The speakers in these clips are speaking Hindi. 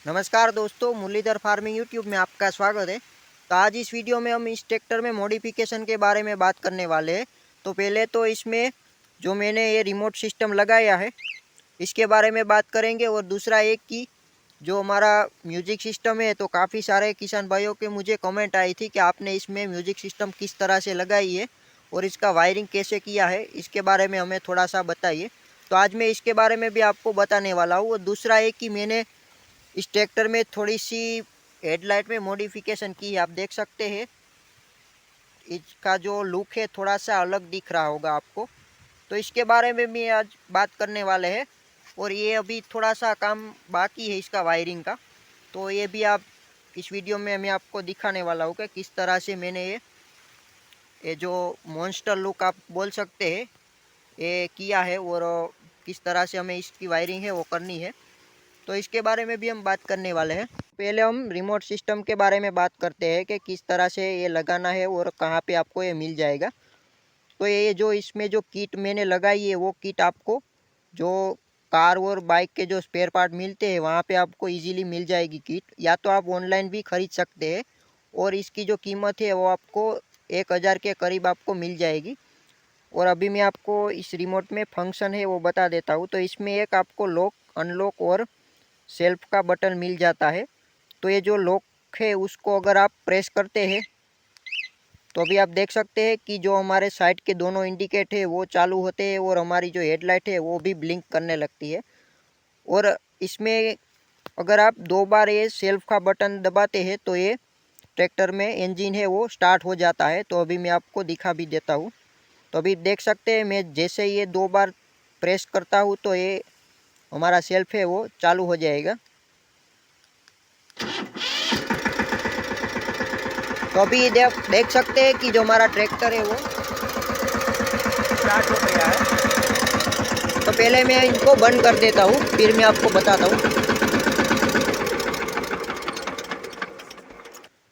नमस्कार दोस्तों, मुरलीधर फार्मिंग यूट्यूब में आपका स्वागत है। तो आज इस वीडियो में हम इस ट्रैक्टर में मॉडिफिकेशन के बारे में बात करने वाले हैं। तो पहले तो इसमें जो मैंने ये रिमोट सिस्टम लगाया है इसके बारे में बात करेंगे, और दूसरा एक कि जो हमारा म्यूजिक सिस्टम है, तो काफ़ी सारे किसान भाइयों के मुझे कमेंट आई थी कि आपने इसमें म्यूजिक सिस्टम किस तरह से लगाई है और इसका वायरिंग कैसे किया है, इसके बारे में हमें थोड़ा सा बताइए। तो आज मैं इसके बारे में भी आपको बताने वाला हूँ। और दूसरा एक कि मैंने इस ट्रैक्टर में थोड़ी सी हेडलाइट में मॉडिफिकेशन की है। आप देख सकते हैं इसका जो लुक है थोड़ा सा अलग दिख रहा होगा आपको। तो इसके बारे में भी आज बात करने वाले हैं। और ये अभी थोड़ा सा काम बाकी है इसका वायरिंग का, तो ये भी आप इस वीडियो में मैं आपको दिखाने वाला हूँ कि किस तरह से मैंने ये जो मॉन्स्टर लुक आप बोल सकते हैं ये किया है, और किस तरह से हमें इसकी वायरिंग है वो करनी है। तो इसके बारे में भी हम बात करने वाले हैं। पहले हम रिमोट सिस्टम के बारे में बात करते हैं कि किस तरह से ये लगाना है और कहाँ पे आपको ये मिल जाएगा। तो ये जो इसमें जो किट मैंने लगाई है वो किट आपको जो कार और बाइक के जो स्पेयर पार्ट मिलते हैं वहाँ पे आपको इजीली मिल जाएगी किट, या तो आप ऑनलाइन भी खरीद सकते हैं। और इसकी जो कीमत है वो आपको 1000 के करीब आपको मिल जाएगी। और अभी मैं आपको इस रिमोट में फंक्शन है वो बता देता हूँ। तो इसमें एक आपको लॉक, अनलॉक और सेल्फ का बटन मिल जाता है। तो ये जो लॉक है उसको अगर आप प्रेस करते हैं तो अभी आप देख सकते हैं कि जो हमारे साइड के दोनों इंडिकेट है वो चालू होते हैं और हमारी जो हेडलाइट है वो भी ब्लिंक करने लगती है। और इसमें अगर आप 2 बार ये सेल्फ का बटन दबाते हैं तो ये ट्रैक्टर में इंजन है वो स्टार्ट हो जाता है। तो अभी मैं आपको दिखा भी देता हूँ। तो अभी देख सकते हैं मैं जैसे ये 2 बार प्रेस करता हूँ तो ये हमारा सेल्फ है वो चालू हो जाएगा। तो अभी देख सकते हैं कि जो हमारा ट्रैक्टर है वो स्टार्ट हो गया है। तो पहले मैं इनको बंद कर देता हूँ, फिर मैं आपको बताता हूँ।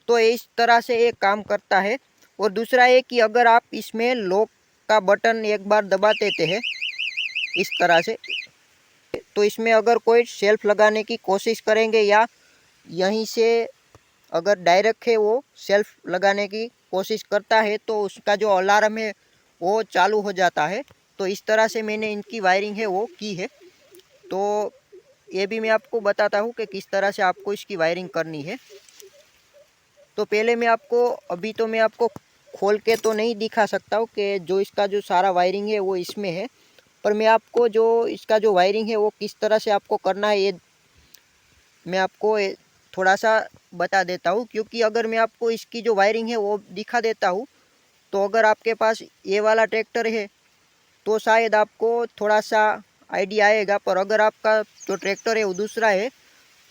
तो इस तरह से ये काम करता है। और दूसरा है कि अगर आप इसमें लॉक का बटन एक बार दबा देते हैं इस तरह से, तो इसमें अगर कोई शेल्फ लगाने की कोशिश करेंगे या यहीं से अगर डायरेक्ट है वो सेल्फ लगाने की कोशिश करता है तो उसका जो अलार्म है वो चालू हो जाता है। तो इस तरह से मैंने इनकी वायरिंग है वो की है। तो ये भी मैं आपको बताता हूँ कि किस तरह से आपको इसकी वायरिंग करनी है। तो पहले मैं आपको अभी तो मैं आपको खोल के तो नहीं दिखा सकता हूँ कि जो इसका जो सारा वायरिंग है वो इसमें है, पर मैं आपको जो इसका जो वायरिंग है वो किस तरह से आपको करना है ये मैं आपको थोड़ा सा बता देता हूँ। क्योंकि अगर मैं आपको इसकी जो वायरिंग है वो दिखा देता हूँ तो अगर आपके पास ये वाला ट्रैक्टर है तो शायद आपको थोड़ा सा आइडिया आएगा, पर अगर आपका जो ट्रैक्टर है वो दूसरा है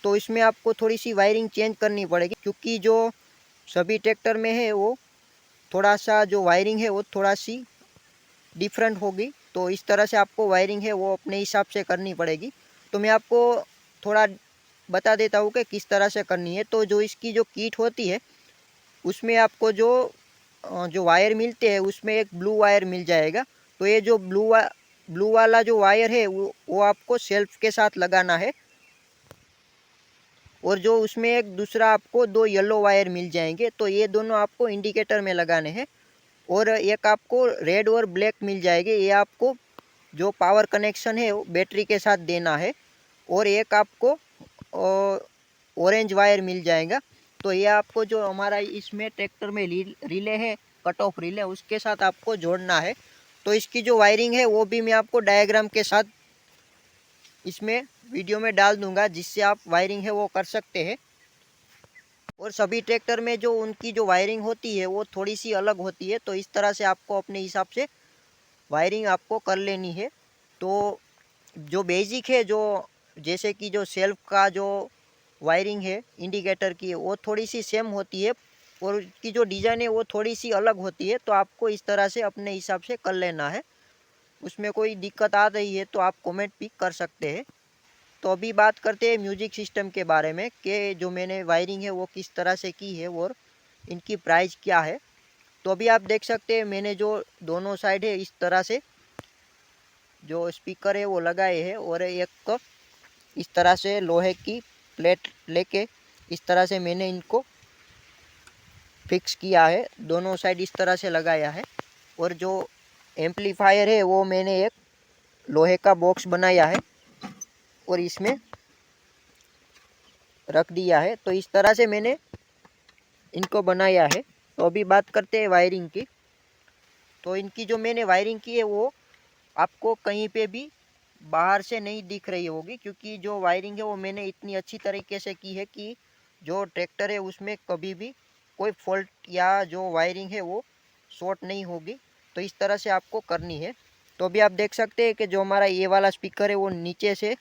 तो इसमें आपको थोड़ी सी वायरिंग चेंज करनी पड़ेगी। क्योंकि जो सभी ट्रैक्टर में है वो थोड़ा सा जो वायरिंग है वो थोड़ा सी डिफरेंट होगी। तो इस तरह से आपको वायरिंग है वो अपने हिसाब से करनी पड़ेगी। तो मैं आपको थोड़ा बता देता हूँ कि किस तरह से करनी है। तो जो इसकी जो किट होती है उसमें आपको जो वायर मिलते हैं उसमें एक ब्लू वायर मिल जाएगा। तो ये जो ब्लू वाला जो वायर है वो आपको सेल्फ के साथ लगाना है। और जो उसमें एक दूसरा आपको 2 येलो वायर मिल जाएंगे, तो ये दोनों आपको इंडिकेटर में लगाने हैं। और एक आपको रेड और ब्लैक मिल जाएंगे, ये आपको जो पावर कनेक्शन है वो बैटरी के साथ देना है। और एक आपको ऑरेंज वायर मिल जाएगा। तो ये आपको जो हमारा इसमें ट्रैक्टर में रिले है, कट ऑफ रिले, उसके साथ आपको जोड़ना है। तो इसकी जो वायरिंग है वो भी मैं आपको डायग्राम के साथ इसमें वीडियो में डाल दूंगा, जिससे आप वायरिंग है वो कर सकते हैं। और सभी ट्रैक्टर में जो उनकी जो वायरिंग होती है वो थोड़ी सी अलग होती है। तो इस तरह से आपको अपने हिसाब से वायरिंग आपको कर लेनी है। तो जो बेसिक है, जो जैसे कि जो सेल्फ का जो वायरिंग है इंडिकेटर की वो थोड़ी सी सेम होती है, और उसकी जो डिज़ाइन है वो थोड़ी सी अलग होती है। तो आपको इस तरह से अपने हिसाब से कर लेना है। उसमें कोई दिक्कत आ रही है तो आप कमेंट भी कर सकते हैं। तो अभी बात करते हैं म्यूजिक सिस्टम के बारे में कि जो मैंने वायरिंग है वो किस तरह से की है और इनकी प्राइस क्या है। तो अभी आप देख सकते हैं मैंने जो दोनों साइड है इस तरह से जो स्पीकर है वो लगाए हैं, और एक इस तरह से लोहे की प्लेट लेके इस तरह से मैंने इनको फिक्स किया है, दोनों साइड इस तरह से लगाया है। और जो एम्पलीफायर है वो मैंने एक लोहे का बॉक्स बनाया है और इसमें रख दिया है। तो इस तरह से मैंने इनको बनाया है। तो अभी बात करते हैं वायरिंग की। तो इनकी जो मैंने वायरिंग की है वो आपको कहीं पे भी बाहर से नहीं दिख रही होगी, क्योंकि जो वायरिंग है वो मैंने इतनी अच्छी तरीके से की है कि जो ट्रैक्टर है उसमें कभी भी कोई फॉल्ट या जो वायरिंग है वो शॉर्ट नहीं होगी। तो इस तरह से आपको करनी है। तो अभी आप देख सकते हैं कि जो हमारा ये वाला स्पीकर है वो नीचे से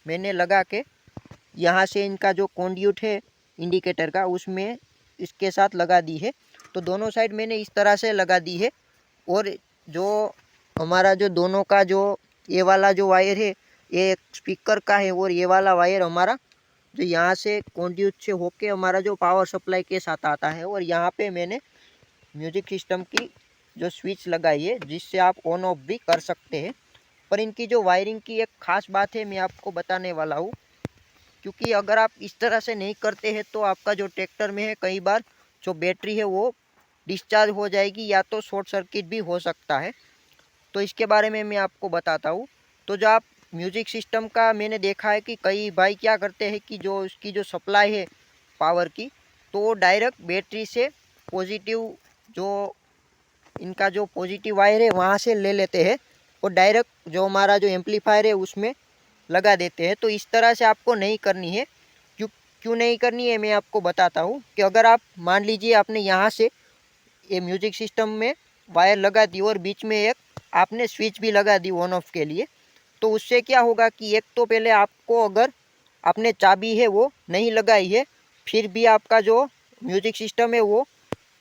मैंने लगा के यहाँ से इनका जो कॉन्ड्यूट है इंडिकेटर का उसमें इसके साथ लगा दी है। तो दोनों साइड मैंने इस तरह से लगा दी है। और जो हमारा जो दोनों का जो ये वाला जो वायर है ये स्पीकर का है और ये वाला वायर हमारा जो यहाँ से कॉन्ड्यूट से होके हमारा जो पावर सप्लाई के साथ आता है। और यहाँ पे मैंने म्यूजिक सिस्टम की जो स्विच लगाई है जिससे आप ऑन ऑफ भी कर सकते हैं। पर इनकी जो वायरिंग की एक ख़ास बात है मैं आपको बताने वाला हूँ, क्योंकि अगर आप इस तरह से नहीं करते हैं तो आपका जो ट्रैक्टर में है कई बार जो बैटरी है वो डिस्चार्ज हो जाएगी या तो शॉर्ट सर्किट भी हो सकता है। तो इसके बारे में मैं आपको बताता हूँ। तो जो आप म्यूजिक सिस्टम का मैंने देखा है कि कई भाई क्या करते हैं कि जो इसकी जो सप्लाई है पावर की तो वो डायरेक्ट बैटरी से पॉजिटिव जो इनका जो पॉजिटिव वायर है वहाँ से ले लेते हैं और डायरेक्ट जो हमारा जो एम्पलीफायर है उसमें लगा देते हैं। तो इस तरह से आपको नहीं करनी है। क्यों क्यों नहीं करनी है मैं आपको बताता हूँ कि अगर आप मान लीजिए आपने यहाँ से ये म्यूजिक सिस्टम में वायर लगा दी और बीच में एक आपने स्विच भी लगा दी ऑन ऑफ के लिए, तो उससे क्या होगा कि एक तो पहले आपको अगर आपने चाबी है वो नहीं लगाई है फिर भी आपका जो म्यूजिक सिस्टम है वो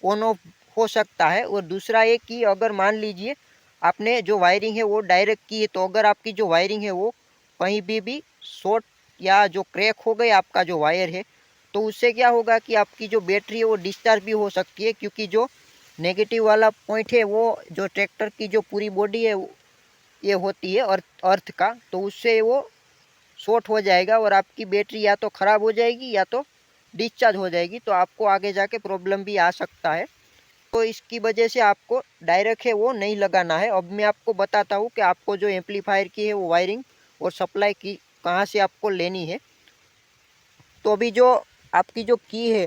ऑन ऑफ हो सकता है। और दूसरा ये कि अगर मान लीजिए आपने जो वायरिंग है वो डायरेक्ट की है तो अगर आपकी जो वायरिंग है वो कहीं भी शॉर्ट या जो क्रैक हो गए आपका जो वायर है तो उससे क्या होगा कि आपकी जो बैटरी है वो डिस्चार्ज भी हो सकती है, क्योंकि जो नेगेटिव वाला पॉइंट है वो जो ट्रैक्टर की जो पूरी बॉडी है ये होती है अर्थ का, तो उससे वो शॉर्ट हो जाएगा और आपकी बैटरी या तो ख़राब हो जाएगी या तो डिस्चार्ज हो जाएगी। तो आपको आगे जाके प्रॉब्लम भी आ सकता है। तो इसकी वजह से आपको डायरेक्ट है वो नहीं लगाना है। अब मैं आपको बताता हूँ कि आपको जो एम्पलीफायर की है वो वायरिंग और सप्लाई की कहाँ से आपको लेनी है। तो अभी जो आपकी जो की है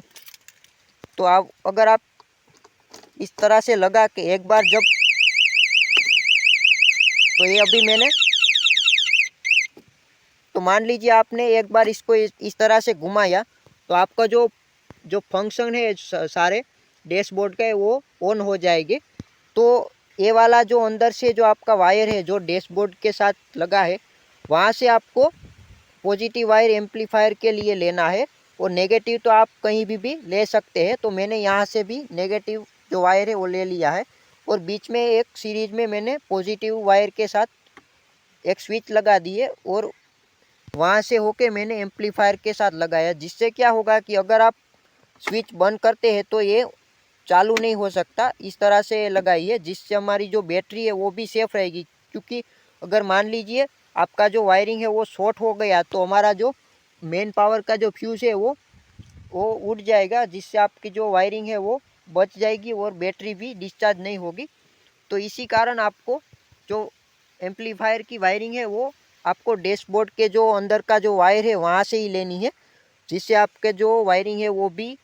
तो आप अगर आप इस तरह से लगा के एक बार जब तो ये अभी मैंने तो मान लीजिए आपने एक बार इसको इस तरह से घुमाया तो आपका जो जो फंक्शन है सारे डैशबोर्ड के वो ऑन हो जाएंगे। तो ये वाला जो अंदर से जो आपका वायर है जो डैशबोर्ड के साथ लगा है वहाँ से आपको पॉजिटिव वायर एम्पलीफायर के लिए लेना है और नेगेटिव तो आप कहीं भी ले सकते हैं। तो मैंने यहाँ से भी नेगेटिव जो वायर है वो ले लिया है और बीच में एक सीरीज में मैंने पॉजिटिव वायर के साथ एक स्विच लगा दी है और वहाँ से होके मैंने एम्पलीफायर के साथ लगाया, जिससे क्या होगा कि अगर आप स्विच बंद करते हैं तो ये चालू नहीं हो सकता। इस तरह से लगाई है जिससे हमारी जो बैटरी है वो भी सेफ रहेगी, क्योंकि अगर मान लीजिए आपका जो वायरिंग है वो शॉर्ट हो गया तो हमारा जो मेन पावर का जो फ्यूज़ है वो उड़ जाएगा, जिससे आपकी जो वायरिंग है वो बच जाएगी और बैटरी भी डिस्चार्ज नहीं होगी। तो इसी कारण आपको जो एम्पलीफायर की वायरिंग है वो आपको डैशबोर्ड के जो अंदर का जो वायर है वहाँ से ही लेनी है, जिससे आपके जो वायरिंग है वो भी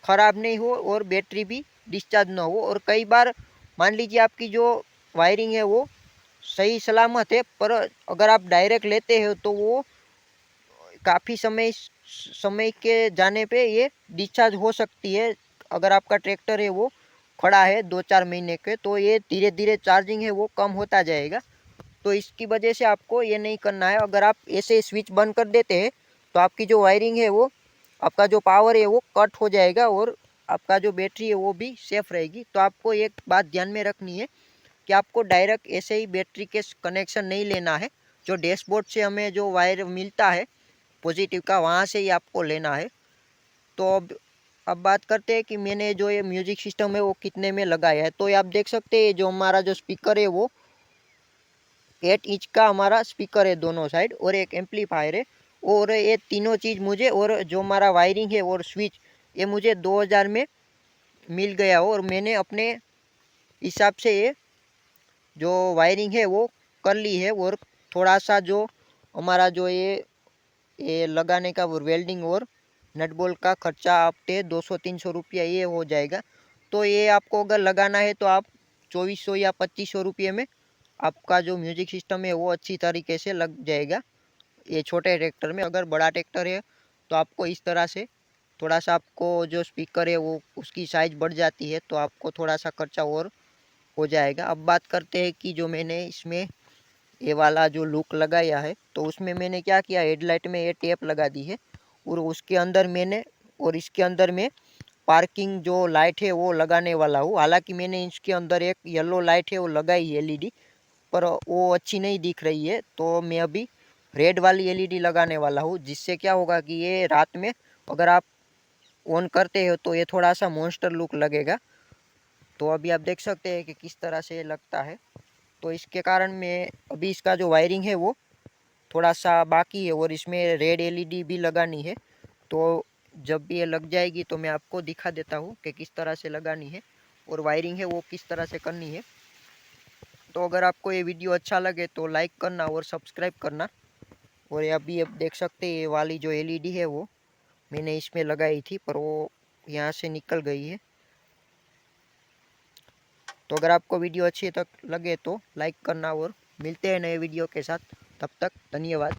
ख़राब नहीं हो और बैटरी भी डिस्चार्ज ना हो। और कई बार मान लीजिए आपकी जो वायरिंग है वो सही सलामत है पर अगर आप डायरेक्ट लेते हो तो वो काफ़ी समय के जाने पे ये डिस्चार्ज हो सकती है। अगर आपका ट्रैक्टर है वो खड़ा है 2-4 महीने के तो ये धीरे धीरे चार्जिंग है वो कम होता जाएगा। तो इसकी वजह से आपको ये नहीं करना है। अगर आप ऐसे स्विच बंद कर देते हैं तो आपकी जो वायरिंग है वो आपका जो पावर है वो कट हो जाएगा और आपका जो बैटरी है वो भी सेफ रहेगी। तो आपको एक बात ध्यान में रखनी है कि आपको डायरेक्ट ऐसे ही बैटरी के कनेक्शन नहीं लेना है। जो डैशबोर्ड से हमें जो वायर मिलता है पॉजिटिव का वहाँ से ही आपको लेना है। तो अब बात करते हैं कि मैंने जो ये म्यूजिक सिस्टम है वो कितने में लगाया है। तो ये आप देख सकते हैं जो हमारा जो स्पीकर है वो 8 इंच का हमारा स्पीकर है दोनों साइड और एक एम्पलीफायर है और ये तीनों चीज़ मुझे, और जो हमारा वायरिंग है और स्विच, ये मुझे 2000 में मिल गया हो, और मैंने अपने हिसाब से ये जो वायरिंग है वो कर ली है। और थोड़ा सा जो हमारा जो ये लगाने का वो वेल्डिंग और नट बोल्ट का खर्चा आपके 200-300 रुपया ये हो जाएगा। तो ये आपको अगर लगाना है तो आप 2400 या 2500 रुपये में आपका जो म्यूजिक सिस्टम है वो अच्छी तरीके से लग जाएगा ये छोटे ट्रैक्टर में। अगर बड़ा ट्रैक्टर है तो आपको इस तरह से थोड़ा सा, आपको जो स्पीकर है वो उसकी साइज़ बढ़ जाती है, तो आपको थोड़ा सा खर्चा और हो जाएगा। अब बात करते हैं कि जो मैंने इसमें ये वाला जो लुक लगाया है, तो उसमें मैंने क्या किया, हेडलाइट में ये टेप लगा दी है, और उसके अंदर मैंने, और इसके अंदर में पार्किंग जो लाइट है वो लगाने वाला हूँ। हालांकि मैंने इसके अंदर एक येलो लाइट है वो लगाई है एलईडी, पर वो अच्छी नहीं दिख रही है, तो मैं अभी रेड वाली एलईडी लगाने वाला हूँ, जिससे क्या होगा कि ये रात में अगर आप ऑन करते हो तो ये थोड़ा सा मॉन्स्टर लुक लगेगा। तो अभी आप देख सकते हैं कि किस तरह से लगता है। तो इसके कारण मैं अभी इसका जो वायरिंग है वो थोड़ा सा बाकी है, और इसमें रेड एलईडी भी लगानी है। तो जब भी ये लग जाएगी तो मैं आपको दिखा देता हूँ कि किस तरह से लगानी है और वायरिंग है वो किस तरह से करनी है। तो अगर आपको ये वीडियो अच्छा लगे तो लाइक करना और सब्सक्राइब करना। और अभी आप देख सकते हैं ये वाली जो एलईडी है वो मैंने इसमें लगाई थी, पर वो यहाँ से निकल गई है। तो अगर आपको वीडियो अच्छी तक लगे तो लाइक करना, और मिलते हैं नए वीडियो के साथ। तब तक धन्यवाद।